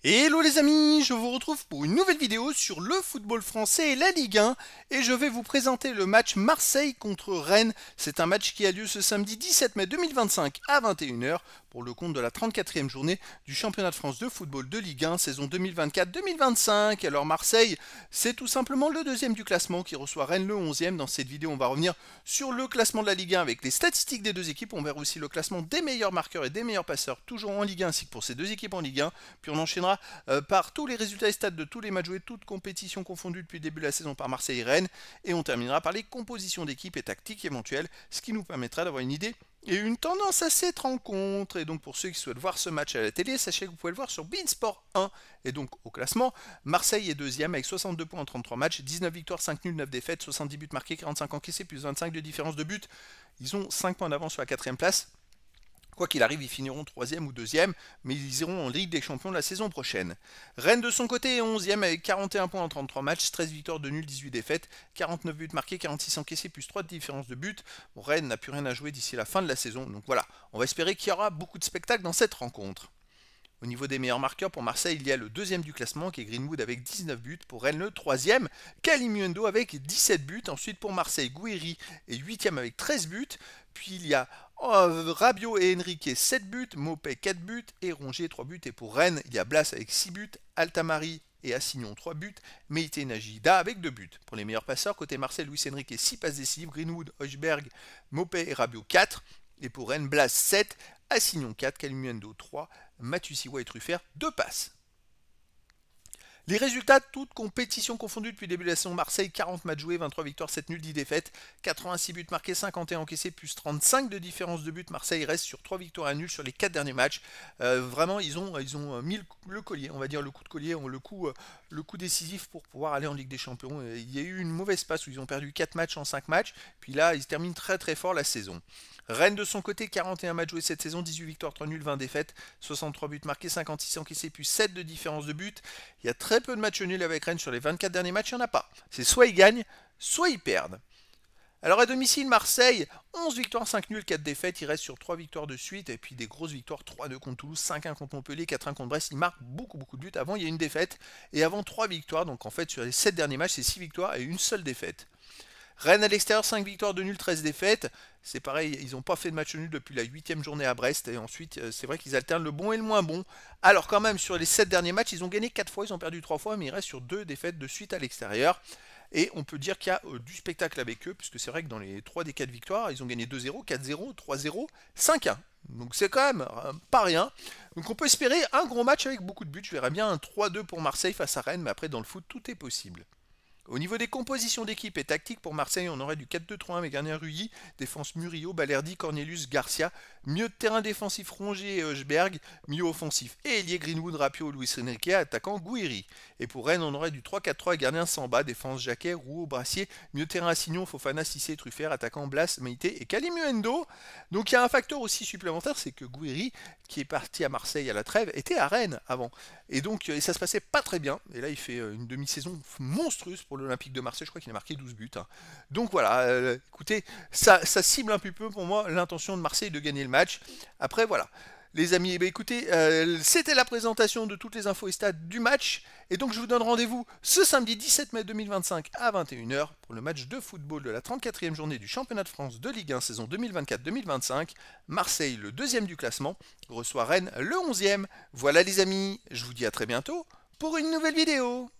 Hello les amis, je vous retrouve pour une nouvelle vidéo sur le football français et la Ligue 1 et je vais vous présenter le match Marseille contre Rennes. C'est un match qui a lieu ce samedi 17 mai 2025 à 21 h pour le compte de la 34e journée du championnat de France de football de Ligue 1 saison 2024-2025. Alors Marseille, c'est tout simplement le deuxième du classement qui reçoit Rennes le 11e. Dans cette vidéo, on va revenir sur le classement de la Ligue 1 avec les statistiques des deux équipes. On verra aussi le classement des meilleurs marqueurs et des meilleurs passeurs toujours en Ligue 1 ainsi que pour ces deux équipes en Ligue 1. Puis on enchaînera par tous les résultats et stats de tous les matchs joués, toutes compétitions confondues depuis le début de la saison par Marseille et Rennes. Et on terminera par les compositions d'équipes et tactiques éventuelles, ce qui nous permettra d'avoir une idée et une tendance à cette rencontre. Et donc pour ceux qui souhaitent voir ce match à la télé, sachez que vous pouvez le voir sur beIN Sport 1. Et donc au classement, Marseille est deuxième avec 62 points en 33 matchs, 19 victoires, 5 nuls, 9 défaites, 70 buts marqués, 45 encaissés, plus 25 de différence de but. Ils ont 5 points d'avance sur la quatrième place. Quoi qu'il arrive, ils finiront 3e ou 2e, mais ils iront en Ligue des Champions la saison prochaine. Rennes de son côté est 11e avec 41 points en 33 matchs, 13 victoires, 2 nuls, 18 défaites, 49 buts marqués, 46 encaissés, plus 3 de différence de but. Bon, Rennes n'a plus rien à jouer d'ici la fin de la saison, donc voilà, on va espérer qu'il y aura beaucoup de spectacles dans cette rencontre. Au niveau des meilleurs marqueurs, pour Marseille, il y a le deuxième du classement qui est Greenwood avec 19 buts. Pour Rennes, le troisième, Kalimuendo avec 17 buts. Ensuite, pour Marseille, Gouiri est 8e avec 13 buts. Puis il y a Rabiot et Henrique 7 buts, Maupay 4 buts et Rongier 3 buts. Et pour Rennes, il y a Blas avec 6 buts, Altamari et Assignon 3 buts, Meïté Najida avec 2 buts. Pour les meilleurs passeurs, côté Marseille, Luis Enrique 6 passes décisives, Greenwood, Højbjerg, Maupay et Rabiot 4. Et pour Rennes, Blas 7, Assignon 4, Kalimuendo 3, Matusiwa et Truffert 2 passes. Les résultats, toutes compétitions confondues depuis le début de la saison, Marseille 40 matchs joués, 23 victoires, 7 nuls, 10 défaites, 86 buts marqués, 51 encaissés, plus 35 de différence de but. Marseille reste sur 3 victoires à nul sur les 4 derniers matchs. Vraiment, ils ont mis le collier, on va dire le coup de collier, le coup décisif pour pouvoir aller en Ligue des Champions. Il y a eu une mauvaise passe où ils ont perdu 4 matchs en 5 matchs, puis là, ils terminent très très fort la saison. Rennes de son côté, 41 matchs joués cette saison, 18 victoires, 3 nuls, 20 défaites, 63 buts marqués, 56 encaissés, plus 7 de différence de but. Il y a très peu de matchs nuls avec Rennes sur les 24 derniers matchs, il n'y en a pas. C'est soit ils gagnent, soit ils perdent. Alors à domicile, Marseille, 11 victoires, 5 nuls, 4 défaites, il reste sur 3 victoires de suite, et puis des grosses victoires, 3-2 contre Toulouse, 5-1 contre Montpellier, 4-1 contre Brest, il marque beaucoup de buts. Avant, il y a une défaite, et avant 3 victoires, donc en fait sur les 7 derniers matchs, c'est 6 victoires et une seule défaite. Rennes à l'extérieur, 5 victoires, 2 nuls, 13 défaites. C'est pareil, ils n'ont pas fait de match nul depuis la 8e journée à Brest. Et ensuite, c'est vrai qu'ils alternent le bon et le moins bon. Alors quand même, sur les 7 derniers matchs, ils ont gagné 4 fois, ils ont perdu 3 fois, mais ils restent sur 2 défaites de suite à l'extérieur. Et on peut dire qu'il y a du spectacle avec eux, puisque c'est vrai que dans les 3 des 4 victoires, ils ont gagné 2-0, 4-0, 3-0, 5-1. Donc c'est quand même pas rien. Donc on peut espérer un gros match avec beaucoup de buts. Je verrais bien un 3-2 pour Marseille face à Rennes, mais après dans le foot, tout est possible. Au niveau des compositions d'équipe et tactique, pour Marseille, on aurait du 4-2-3-1 avec Gardien Rulli, défense Murillo, Balerdi, Cornelius, Garcia, milieu de terrain défensif Rongier et Højbjerg, milieu offensif et ailier Greenwood, Rabiot, Luis Enrique, attaquant Gouiri. Et pour Rennes, on aurait du 3-4-3 avec Gardien Samba, défense Jacquet, Rouault, Brassier, milieu de terrain Assignon, Fofana, Cissé, Truffert, attaquant Blas, Meïté et Kalimuendo. Donc il y a un facteur aussi supplémentaire, c'est que Gouiri, qui est parti à Marseille à la trêve, était à Rennes avant. Et donc ça se passait pas très bien. Et là, il fait une demi-saison monstrueuse pour l'Olympique de Marseille. Je crois qu'il a marqué 12 buts. Hein. Donc voilà, écoutez, ça cible un peu pour moi l'intention de Marseille de gagner le match. Après, voilà. Les amis, eh bien, écoutez, c'était la présentation de toutes les infos et stats du match. Et donc je vous donne rendez-vous ce samedi 17 mai 2025 à 21 h pour le match de football de la 34e journée du championnat de France de Ligue 1 saison 2024-2025. Marseille, le deuxième du classement, reçoit Rennes, le 11e. Voilà les amis, je vous dis à très bientôt pour une nouvelle vidéo.